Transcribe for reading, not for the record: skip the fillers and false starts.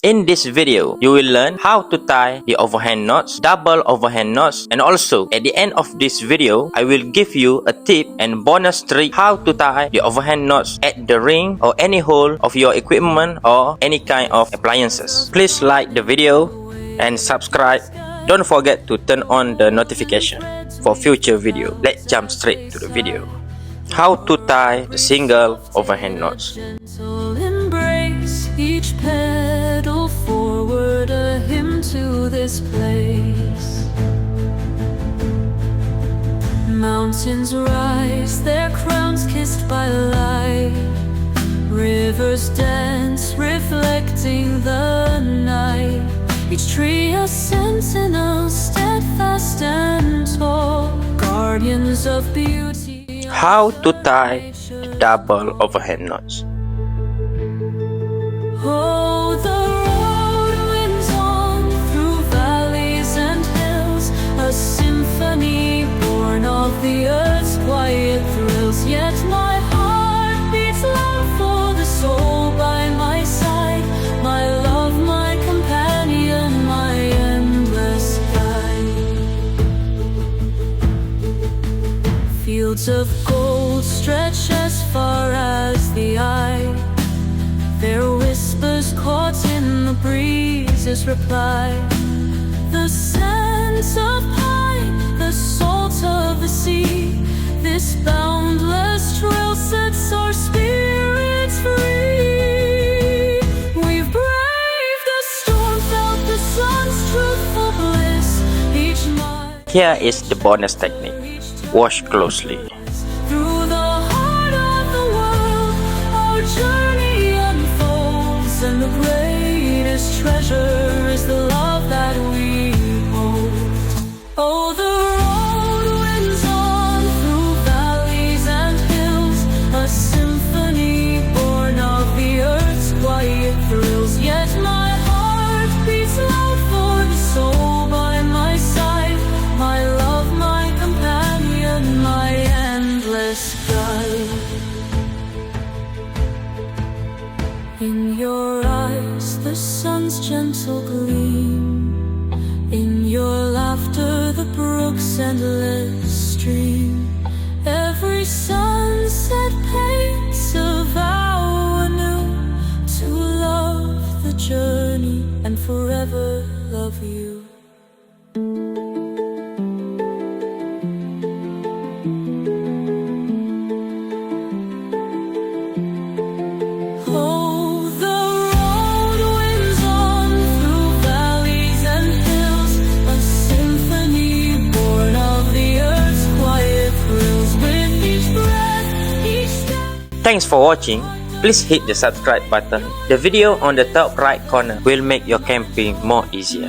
In this video, you will learn how to tie the overhand knots, double overhand knots, and also at the end of this video, I will give you a tip and bonus trick how to tie the overhand knots at the ring or any hole of your equipment or any kind of appliances. Please like the video and subscribe. Don't forget to turn on the notification for future video. Let's jump straight to the video. How to tie the single overhand knots. Each pedal forward, a hymn to this place. Mountains rise, their crowns kissed by light. Rivers dance, reflecting the night. Each tree a sentinel, steadfast and tall, guardians of beauty. How to tie the double overhand knots. Oh, the road winds on through valleys and hills, a symphony born of the earth's quiet thrills. Yet my heart beats loud for the soul by my side, my love, my companion, my endless guide. Fields of gold stretch as far as the eye, their whispers caught in the breezes reply. The scent of pine, the salt of the sea, this boundless trail sets our spirits free. We've braved the storm, felt the sun's truthful bliss. Each mile. Here is the bonus technique. Watch closely. Through the heart of the world, our journey, and the greatest treasure is the love that we hold. Oh, the road winds on through valleys and hills, a symphony born of the earth's quiet thrills. Yet my heart beats loud for the soul by my side, my love, my companion, my endless guide. In your eyes, the sun's gentle gleam. In your laughter, the brook's endless stream. Every sunset paints a vow anew to love the journey and forever love you. Thanks for watching. Please hit the subscribe button. The video on the top right corner will make your camping more easier.